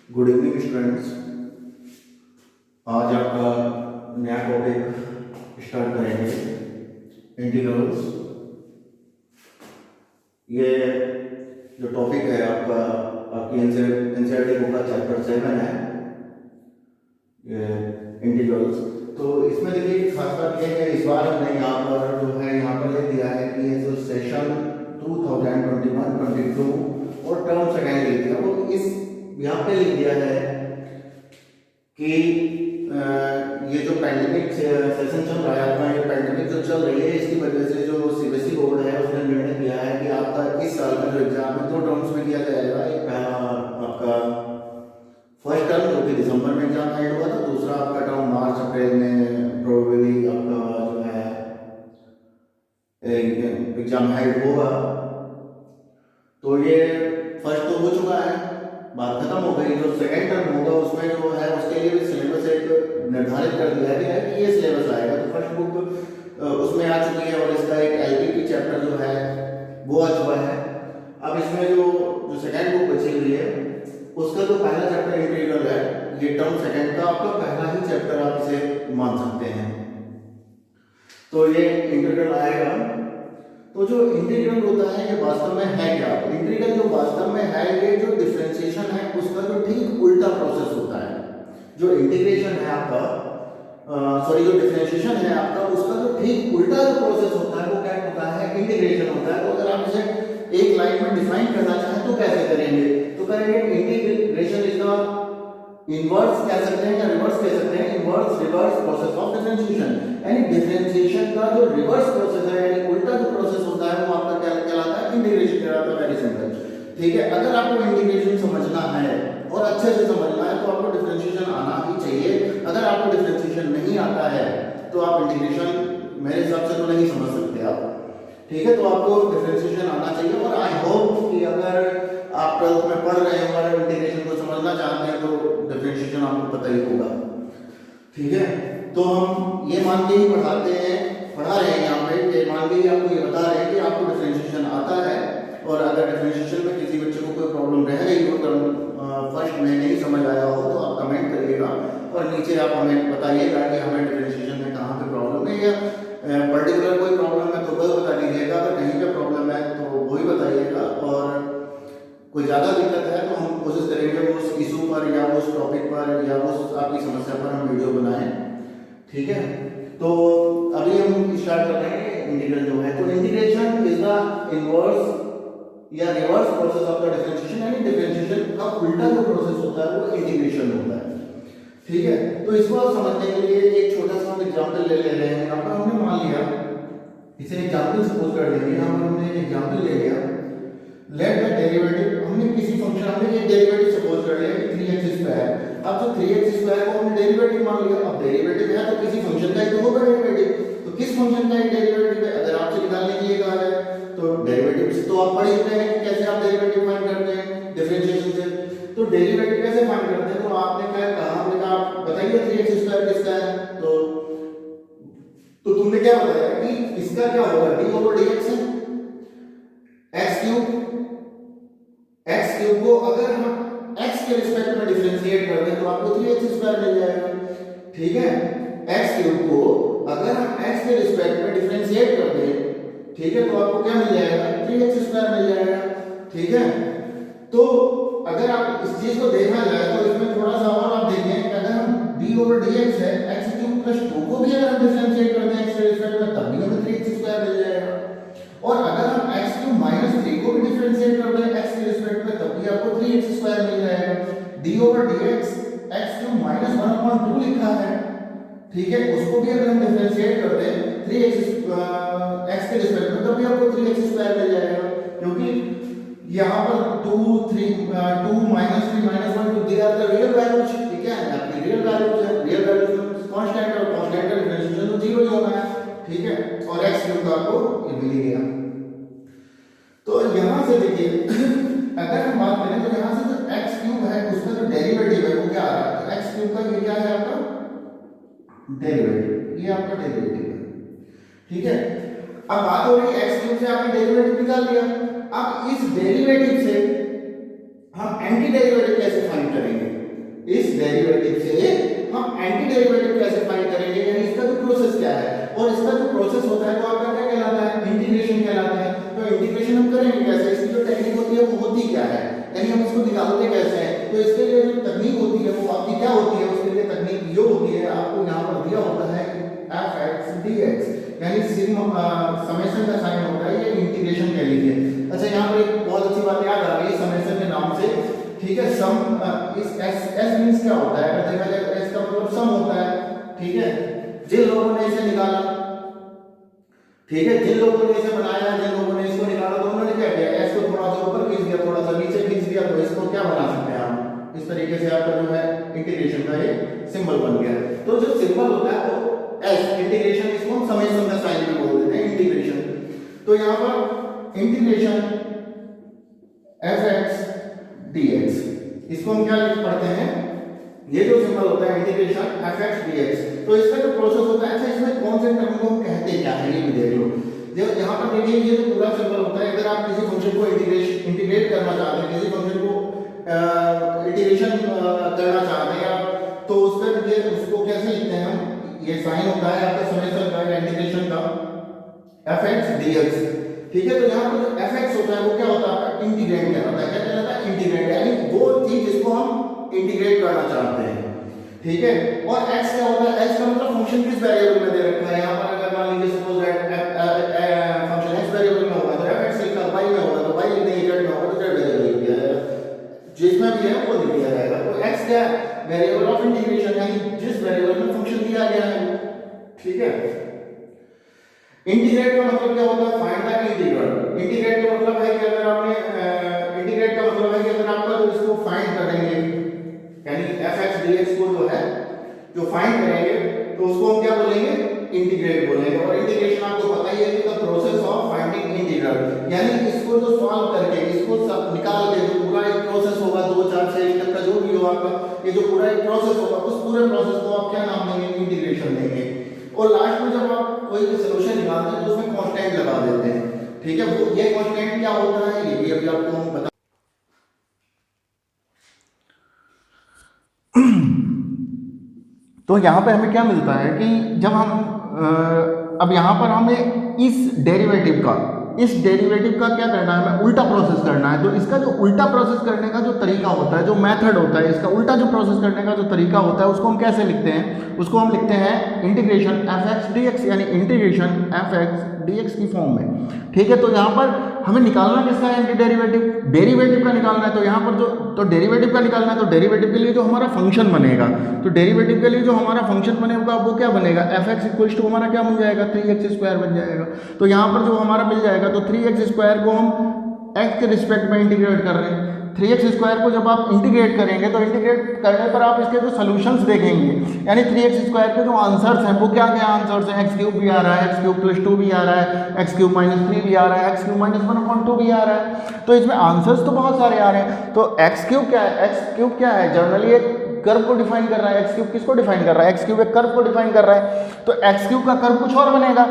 Good evening students. आज आपका नया टॉपिक स्टार्ट करेंगे, इंटीग्रल्स। ये जो टॉपिक है आपका आपकी एनसीईआरटी बुक का चैप्टर 7 है, ये इंटीग्रल्स। तो इसमें देखिए खास बात ये है, इस बार हमने यहाँ पर जो है यहाँ पर लिख दिया है कि ये जो सेशन 2021-22 और टर्म सेकेंड लिख दिया, वो इस यहाँ पे लिख दिया है कि ये जो पैंडेमिक सेशन चल रहा है आपका, ये पैंडेमिक जो चल रही है, इसकी वजह से जो सीबीएसई बोर्ड है उसने निर्णय किया है कि आपका इस साल का जो एग्जाम है 2 टर्म्स में किया जाएगा। एक पहला आपका फर्स्ट टर्म जो कि दिसंबर में एग्जाम एंड हुआ था, दूसरा आपका टर्म मार्च अप्रैल में प्रोबेबली आपका जो है एग्जाम हेड होगा। तो ये फर्स्ट तो हो चुका है, बात खत्म हो गई। जो सेकंड टर्म होगा उसमें जो है उसके लिए भी सिलेबस एक निर्धारित कर दिया गया है कि ये सिलेबस आएगा। तो फर्स्ट बुक उसमें आ चुकी है और इसका एक एलपीटी चैप्टर जो है वो आ चुका है। अब इसमें जो सेकंड बुक बची हुई है उसका जो पहला चैप्टर इंटीग्रल है, ये टर्म सेकंड का आपका पहला ही चैप्टर आप इसे मान सकते हैं। तो ये इंटीग्रल आएगा। तो जो इंटीग्रल होता है ये वास्तव में है क्या? इंटीग्रल जो वास्तव में है, ये जो डिफरेंशिएशन है उसका जो ठीक उल्टा प्रोसेस होता है। जो इंटीग्रेशन है आपका जो डिफरेंशिएशन है आपका, उसका जो ठीक उल्टा जो प्रोसेस होता है वो क्या होता है? इंटीग्रेशन होता है। तो अगर आप इसे एक लाइन में डिफाइन करना चाहें तो कैसे करेंगे? तो करेंगे इंटीग्रेशन इज द इनवर्स कह सकते हैं या रिवर्स कह सकते हैं, inverse reverse process of differentiation. यानी डिफरेंशिएशन का जो रिवर्स प्रोसेस है यानी उल्टा जो प्रोसेस होता है वो आपका क्या कहलाता है? इंटीग्रेशन कहलाता है। वेरी सिंपल, ठीक है। अगर आपको इंटीग्रेशन समझना है और अच्छे से समझना है तो आपको डिफरेंशिएशन आना ही चाहिए। अगर आपको डिफरेंशिएशन नहीं आता है तो आप इंटीग्रेशन मेरे हिसाब से तो नहीं समझ सकते आप, ठीक है। तो आपको डिफरेंशिएशन आना चाहिए और आई होप कि अगर आप 12th में पढ़ रहे हो और इंटीग्रेशन को समझना चाहते हैं तो डिफरेंशिएशन आपको पता ही होगा, ठीक है। तो हम ये मान के ही पढ़ा रहे हैं यहाँ पे, ये मान के ही आपको ये बता रहे हैं कि आपको डिफरेंशिएशन आता है। और अगर डिफरेंशिएशन में किसी बच्चे को कोई प्रॉब्लम रह गई हो, टर्म फर्स्ट में नहीं समझ आया हो, तो आप कमेंट करिएगा और नीचे आप हमें बताइएगा कि हमें डिफरेंशिएशन में कहाँ पे प्रॉब्लम है, या पर्टिकुलर कोई प्रॉब्लम है तो वो बता दीजिएगा। अगर कहीं पे प्रॉब्लम है तो वो ही बताइएगा, और कोई ज़्यादा दिक्कत है तो हम कोशिश करेंगे उस इशू पर या उस टॉपिक पर या उस आपकी समस्या पर हम वीडियो बनाएं, ठीक है। तो अभी हम स्टार्ट कर रहे हैं इंटीग्रल जो है। तो इंटीग्रेशन इज द इनवर्स या reverse process of the differentiation, यानी डिफरेंशिएशन का उल्टा जो प्रोसेस होता है वो इंटीग्रेशन होता है, ठीक है। तो इसको समझने के लिए एक छोटा सा हम एग्जांपल ले रहे हैं। यहाँ पर हमने मान लिया, इसे एग्जांपल सपोज कर लेंगे, यहाँ पर हमने एक एग्जांपल ले लिया। लेट द डेरिवेटिव, हमने किसी फंक्शन हमने एक डेरिवेटिव सपोज कर लिया 3x²। अब जो 3x² को हमने डेरिवेटिव मान लिया। अब डेरिवेटिव है तो किसी फंक्शन का ही तो होगा डेरिवेटिव। तो किस फंक्शन का ही डेरिवेटिव है? अगर आपसे निकालने के लिए कहा जाए तो डेरिवेटिव से तो आप पढ़ ही रहे हैं कि कैसे आप डेरिवेटिव फाइंड करते हैं डिफरेंशिएशन से। तो डेरिवेटिव कैसे फाइंड करते हैं? तो आपने क्या कहा? हमने कहा आप बताइए 3x² किसका है? तो तुमने क्या बताया कि इसका क्या होगा? d/dx है, x³ को अगर हम x के रिस्पेक्ट में डिफरेंशिएट कर दें तो आपको 3x² मिल जाएगा, ठीक है। x³ को अगर हम x के रिस्पेक्ट में डिफरेंशिएट कर दें, ठीक है, तो आपको क्या मिल जाएगा? 3x² मिल जाएगा, ठीक है। तो अगर आप इस चीज को देखा जाए तो इसमें थोड़ा सा और आप देखें कि अगर हम d/dx है x³ + 2 को भी अगर हम डिफरेंशिएट करते हैं x के रिस्पेक्ट में तब भी हमें 3x² मिल जाएगा। और अगर हम x³ - 3 को भी डिफरेंशिएट करते हैं x के रिस्पेक्ट में तब भी आपको 3x² मिल जाएगा। d/dx x³ - 1/2 लिखा है, ठीक है, उसको भी अगर हम डिफरेंशिएट करते हैं 3x के रिस्पेक्ट में तब भी आपको 3x² मिल जाएगा, क्योंकि यहाँ पर 2 3 2 -3 -1 they are the real values, ठीक है, आपकी रियल वैल्यूज है। रियल वैल्यूज में कांस्टेंट और कांस्टेंट का डिफरेंशिएशन तो 0 ही होना है, ठीक है। और x³ का आपको ये मिल गया। तो यहाँ से देखिए अगर हम बात करें तो यहाँ से जो x³ है उसका जो डेरिवेटिव है वो क्या आ रहा है? x³ का ये क्या है आपका डेरिवेटिव, ये आपका डेरिवेटिव है, ठीक है। अब बात हो रही है x³ से आपने डेरिवेटिव निकाल लिया। अब इस डेरिवेटिव से हम एंटी डेरिवेटिव कैसे फाइंड करेंगे? इस डेरिवेटिव से हम एंटी डेरिवेटिव कैसे फाइंड करेंगे, यानी इसका जो प्रोसेस क्या है, और इसका जो प्रोसेस होता है तो आपका क्या कहलाता है, इंटीग्रेशन कहलाता है। तो इंटीग्रेशन हम करेंगे कैसे, इसकी जो टेक्निक होती है वो होती क्या है, यानी हम इसको निकालते कैसे हैं। तो इसके लिए जो तकनीक होती है वो आपकी क्या होती है, उसके लिए तकनीक ये होती है, आपको यहाँ पर दिया होता है fx dx, यानी समेशन का साइन होता है, ये इंटीग्रेशन कह लीजिए। अच्छा, यहाँ पर एक बहुत अच्छी बात याद आ गई समेशन के नाम से, ठीक है। सम इस s मींस क्या होता है, अगर देखा जाए s का मतलब सम होता है, ठीक है। जिन लोगों ने इसे निकाला, ठीक है, जिन लोगों ने इसे बनाया, जिन लोगों ने इसको निकाला, तो उन्होंने क्या किया, s को थोड़ा सा ऊपर खींच दिया, थोड़ा सा नीचे खींच दिया, तो इसको क्या बना सकते हैं हम, इस तरीके से आपका जो है इंटीग्रेशन का ये सिंबल बन गया। तो जो सिंबल होता है वो s इंटीग्रेशन, इसको हम समेशन का साइन भी बोल देते हैं, इंटीग्रेशन। तो यहाँ पर इंटीग्रेशन fx dx, इसको हम क्या पढ़ते हैं, ये जो सिंबल होता है इंटीग्रेशन fx dx। तो इसका जो प्रोसेस होता है, अच्छा इसमें कौन से टर्म को हम कहते क्या है ये भी देख लो। जो यहाँ पर देखिए ये जो पूरा सिंबल होता है, अगर आप किसी फंक्शन को इंटीग्रेट करना चाहते हैं, किसी फंक्शन को इंटीग्रेशन करना चाहते हैं आप, तो उसका ये उसको कैसे लिखते हैं हम, ये साइन होता है आपका समेशन का या इंटीग्रेशन का fx dx, ठीक है। तो यहाँ पर जो fx होता है वो क्या होता है आपका इंटीग्रेंड कहलाता है, क्या कहलाता है, इंटीग्रेंड, यानी वो चीज जिसको हम इंटीग्रेट करना चाहते हैं, ठीक है। और x क्या होता है, x का मतलब फंक्शन किस वेरिएबल में दे रखा है, यहाँ पर अगर मान लीजिए suppose that function x variable में होगा तो fx लिखा, y में होगा तो y लिख देंगे, z में होगा तो z वेरिएबल लिख दिया जाएगा, जिसमें भी है वो लिख दिया जाएगा। तो x क्या है, वेरिएबल ऑफ इंटीग्रेशन, यानी जिस वेरिएबल में फंक्शन दिया गया है, ठीक है। इंटीग्रेट का मतलब क्या होता है, फाइंड द इंटीग्रल। इंटीग्रेट का मतलब है कि अगर आपने इंटीग्रेट का मतलब है कि अगर आपका जो इसको फाइंड करेंगे, यानी fx dx को जो है जो फाइंड करेंगे तो उसको हम क्या बोलेंगे, इंटीग्रेट बोलेंगे। और इंटीग्रेशन आपको पता ही है कि the process of finding integral, यानी इसको जो सॉल्व करके, इसको सब निकाल के जो पूरा एक प्रोसेस होगा, 2 4 6 स्टेप का जो भी हो आपका, ये जो पूरा एक प्रोसेस होगा, उस पूरे प्रोसेस को आप क्या नाम देंगे, इंटीग्रेशन देंगे। और लास्ट में जब आप कोई भी सॉल्यूशन निकालते हैं तो उसमें कांस्टेंट लगा देते हैं, ठीक है। वो ये कांस्टेंट क्या होता है ये भी अभी आपको हम बता। तो यहाँ पे हमें क्या मिलता है कि जब हम अब यहाँ पर हमें इस डेरिवेटिव का क्या करना है, हमें उल्टा प्रोसेस करना है। तो इसका जो उल्टा प्रोसेस करने का जो तरीका होता है, जो मेथड होता है, इसका उल्टा जो प्रोसेस करने का जो तरीका होता है, उसको हम कैसे लिखते हैं, उसको हम लिखते हैं इंटीग्रेशन fx dx, यानी इंटीग्रेशन fx dx की फॉर्म में, ठीक है। तो यहाँ पर हमें निकालना किसका है, एंटी डेरिवेटिव का निकालना है। तो यहाँ पर जो डेरिवेटिव का निकालना है, तो डेरिवेटिव के लिए जो हमारा फंक्शन बनेगा, तो डेरिवेटिव के लिए जो हमारा फंक्शन बनेगा वो क्या बनेगा, fx इक्वल्स टू हमारा क्या बन जाएगा, 3x² बन जाएगा। तो यहाँ पर जो हमारा मिल जाएगा, तो 3x² को हम x के रिस्पेक्ट में इंटीग्रेट कर रहे हैं। 3x² को जब आप इंटीग्रेट करेंगे तो इंटीग्रेट करने पर आप इसके जो सॉल्यूशंस देखेंगे, यानी 3x² के जो आंसर्स हैं वो क्या क्या आंसर्स हैं, x³ भी आ रहा है, x³ + 2 भी आ रहा है, x³ - 3 भी आ रहा है, x³ - 1/2 भी आ रहा है। तो इसमें आंसर्स तो बहुत सारे आ रहे हैं। तो x³ क्या है, x³ क्या है, जनरली एक कर्व को डिफाइन कर रहा है। x³ किसको डिफाइन कर रहा है, x³ एक कर्व को डिफाइन कर रहा है। तो x³ का कर्व कुछ और बनेगा,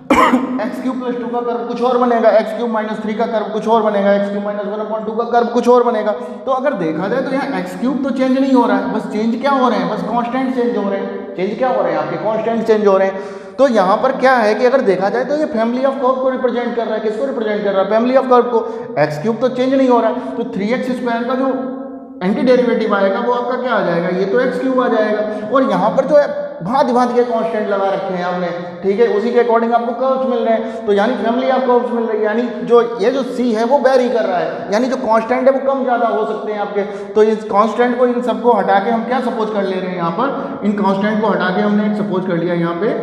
x³ + 2 का कर्व कुछ और बनेगा, x³ - 3 का कर्व कुछ और बनेगा, x³ - 1/2 का कर्व कुछ और बनेगा। तो अगर देखा जाए तो यहाँ x³ तो चेंज नहीं हो रहा है, बस चेंज क्या हो रहे हैं, बस कांस्टेंट चेंज हो रहे हैं। चेंज क्या हो रहे हैं आपके, कांस्टेंट चेंज हो रहे हैं। तो यहाँ पर क्या है कि अगर देखा जाए तो ये फैमिली ऑफ कर्व को रिप्रेजेंट कर रहा है, किसको रिप्रेजेंट कर रहा है, फैमिली ऑफ कर्व को। x³ तो चेंज नहीं हो रहा है, तो 3x² का जो एंटी डेरिवेटिव आएगा वो आपका क्या आ जाएगा, ये तो x³ आ जाएगा। और यहाँ पर जो है भांति के कांस्टेंट लगा रखे हैं हमने, ठीक है, उसी के अकॉर्डिंग आपको कर्व्स मिल रहे हैं। तो यानी फैमिली ऑफ कर्व्स मिल रही है, यानी जो ये जो c है वो वेरी कर रहा है, यानी जो कांस्टेंट है वो कम ज़्यादा हो सकते हैं आपके। तो इस कांस्टेंट को, इन सबको हटा के हम क्या सपोज कर ले रहे हैं, यहाँ पर इन कांस्टेंट को हटा के हमने एक सपोज कर लिया, यहाँ पे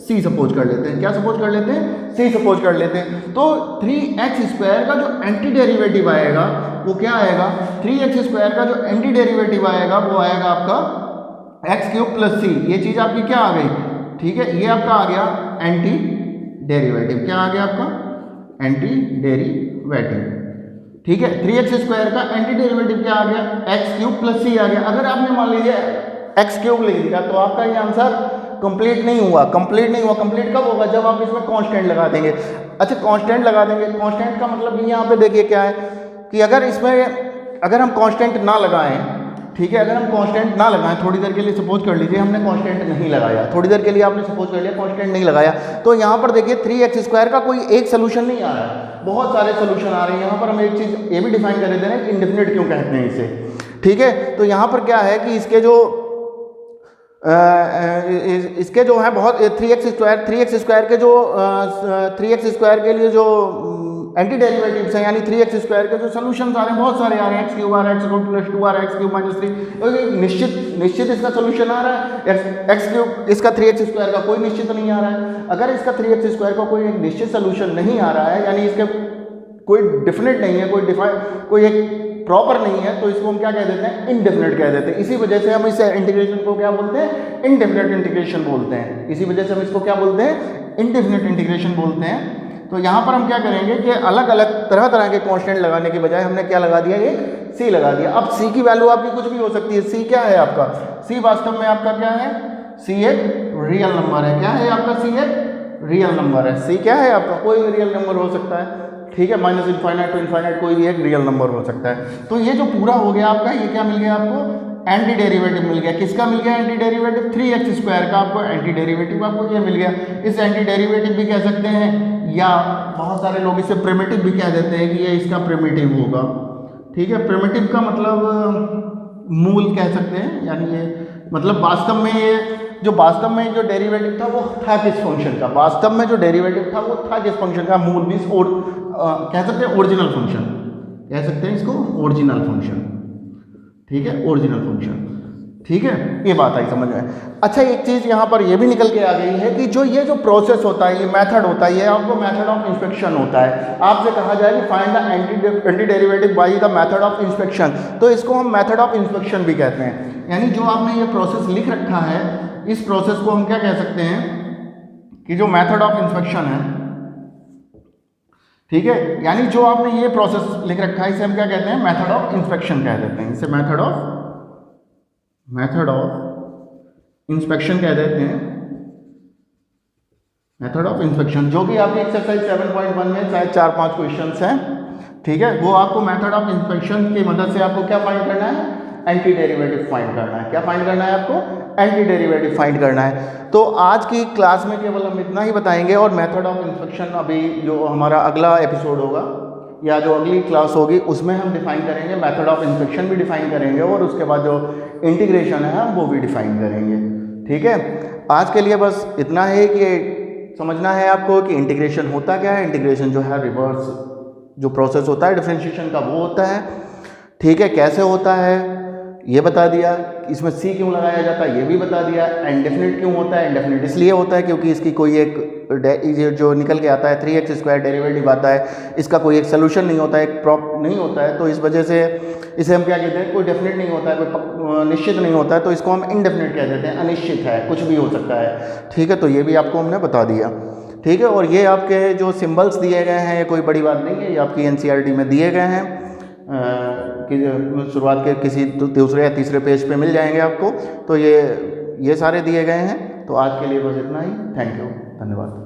c सपोज कर लेते हैं। क्या सपोज कर लेते हैं, c सपोज कर लेते हैं। तो 3x² का जो एंटी डेरिवेटिव आएगा वो क्या आएगा, 3x² का जो एंटी डेरिवेटिव आएगा वो आएगा आपका x³ + c। ये चीज़ आपकी क्या आ गई, ठीक है, ये आपका आ गया एंटी डेरिवेटिव। क्या आ गया आपका, एंटी डेरिवेटिव, ठीक है। 3x² का एंटी डेरिवेटिव क्या आ गया, x³ + c आ गया। अगर आपने मान लीजिए x³ लिख दिया तो आपका ये आंसर कंप्लीट नहीं हुआ। कंप्लीट कब होगा, जब आप इसमें कांस्टेंट लगा देंगे। अच्छा, कांस्टेंट लगा देंगे, कांस्टेंट का मतलब यहाँ पे देखिए क्या है कि अगर इसमें अगर हम कांस्टेंट ना लगाएं ठीक है, अगर हम कांस्टेंट ना लगाएं, थोड़ी देर के लिए सपोज कर लीजिए हमने कांस्टेंट नहीं लगाया, थोड़ी देर के लिए आपने सपोज कर लिया कांस्टेंट नहीं लगाया, तो यहाँ पर देखिए 3x² का कोई एक सोल्यूशन नहीं आ रहा है, बहुत सारे सोल्यूशन आ रहे हैं। यहाँ पर हम एक चीज़ ये भी डिफाइन कर देते हैं इंडेफिनिट क्यों कहते हैं इसे, ठीक है। तो यहाँ पर क्या है कि इसके जो है बहुत 3x² के जो 3x² के लिए जो एंटी डेरिवेटिव्स हैं, यानी 3x² के जो सोल्यूशंस आ रहे हैं बहुत सारे आ रहे हैं, x³ + 2r x³ - 3 निश्चित इसका सोल्यूशन आ रहा है, x³ इसका 3x² का कोई निश्चित नहीं आ रहा है। अगर इसका 3x² का कोई एक निश्चित सोल्यूशन नहीं आ रहा है, यानी इसके कोई डेफिनेट नहीं है, कोई एक प्रॉपर नहीं है, तो इसको हम क्या कह देते हैं, इनडेफिनेट कह देते हैं। इसी वजह से हम इस इंटीग्रेशन को क्या बोलते हैं, इनडेफिनेट इंटीग्रेशन बोलते हैं। इसी वजह से हम इसको क्या बोलते हैं, इनडेफिनेट इंटीग्रेशन बोलते हैं। तो यहाँ पर हम क्या करेंगे कि अलग अलग तरह के कांस्टेंट लगाने के बजाय हमने क्या लगा दिया, एक c लगा दिया। अब c की वैल्यू आपकी कुछ भी हो सकती है। c क्या है आपका, c वास्तव में आपका क्या है, c एक रियल नंबर है। क्या है आपका, c एक रियल नंबर है। c क्या है आपका, कोई भी रियल नंबर हो सकता है, ठीक है, -∞ to ∞ कोई भी एक रियल नंबर हो सकता है। तो ये जो पूरा हो गया आपका, ये क्या मिल गया आपको, एंटी डेरिवेटिव मिल गया। किसका मिल गया एंटी डेरिवेटिव, 3x² का आपको एंटी डेरिवेटिव आपको ये मिल गया। इस एंटी डेरिवेटिव भी कह सकते हैं, या बहुत सारे लोग इसे प्रिमिटिव भी कह देते हैं कि ये इसका प्रिमिटिव होगा, ठीक है। प्रिमिटिव का मतलब मूल कह सकते हैं, यानी ये मतलब वास्तव में ये जो डेरिवेटिव था वो था किस फंक्शन का, वास्तव में जो डेरिवेटिव था वो था किस फंक्शन का, मूल मीन्स कह सकते हैं ओरिजिनल फंक्शन, कह सकते हैं इसको ओरिजिनल फंक्शन, ठीक है, ओरिजिनल फंक्शन, ठीक है। ये बात आई समझ में। अच्छा, एक चीज़ यहाँ पर ये भी निकल के आ गई है कि ये जो प्रोसेस होता है, ये मेथड होता है, ये आपको मेथड ऑफ इंस्पेक्शन होता है। आपसे कहा जाए कि find the anti derivative by the method of inspection, तो इसको हम मेथड ऑफ इंस्पेक्शन भी कहते हैं। यानी जो आपने ये प्रोसेस लिख रखा है, इस प्रोसेस को हम क्या कह सकते हैं कि जो मेथड ऑफ इंस्पेक्शन है, ठीक है, यानी जो आपने ये प्रोसेस लिख रखा है, इसे हम क्या कहते हैं, मेथड ऑफ इंस्पेक्शन कह देते हैं। इसे मेथड ऑफ इंस्पेक्शन कह देते हैं, मेथड ऑफ इंस्पेक्शन, जो कि आपकी एक्सरसाइज 7.1 में शायद 4-5 क्वेश्चंस हैं, ठीक है। वो आपको मेथड ऑफ इंस्पेक्शन की मदद से आपको क्या फाइंड करना है, एंटी डेरिवेटिव फाइंड करना है। क्या फाइंड करना है आपको, एंटी डेरिवेटिव फाइंड करना है। तो आज की क्लास में केवल हम इतना ही बताएंगे, और मेथड ऑफ इंस्पेक्शन अभी जो हमारा अगला एपिसोड होगा या जो अगली क्लास होगी उसमें हम डिफाइन करेंगे, मेथड ऑफ इंस्पेक्शन भी डिफाइन करेंगे, और उसके बाद जो इंटीग्रेशन है हम वो भी डिफाइन करेंगे, ठीक है। आज के लिए बस इतना है कि समझना है आपको कि इंटीग्रेशन होता क्या है। इंटीग्रेशन जो है रिवर्स जो प्रोसेस होता है डिफरेंशिएशन का वो होता है, ठीक है। कैसे होता है ये बता दिया, इसमें c क्यों लगाया जाता है ये भी बता दिया। इंडेफिनिट क्यों होता है, इंडेफिनिट इसलिए होता है क्योंकि इसकी कोई एक जो निकल के आता है 3x² डेरिवेटिव आता है, इसका कोई एक सोल्यूशन नहीं होता है, एक प्रॉप नहीं होता है, तो इस वजह से इसे हम क्या कहते हैं, कोई डेफिनेट नहीं होता है, कोई निश्चित नहीं होता है, तो इसको हम इनडेफिनिट कह देते हैं, अनिश्चित है, कुछ भी हो सकता है, ठीक है। तो ये भी आपको हमने बता दिया, ठीक है। और ये आपके जो सिम्बल्स दिए गए हैं ये कोई बड़ी बात नहीं है, ये आपकी NCERT में दिए गए हैं, कि शुरुआत के किसी दूसरे या तीसरे पेज पे मिल जाएंगे आपको। तो ये सारे दिए गए हैं। तो आज के लिए बस इतना ही। थैंक यू, धन्यवाद।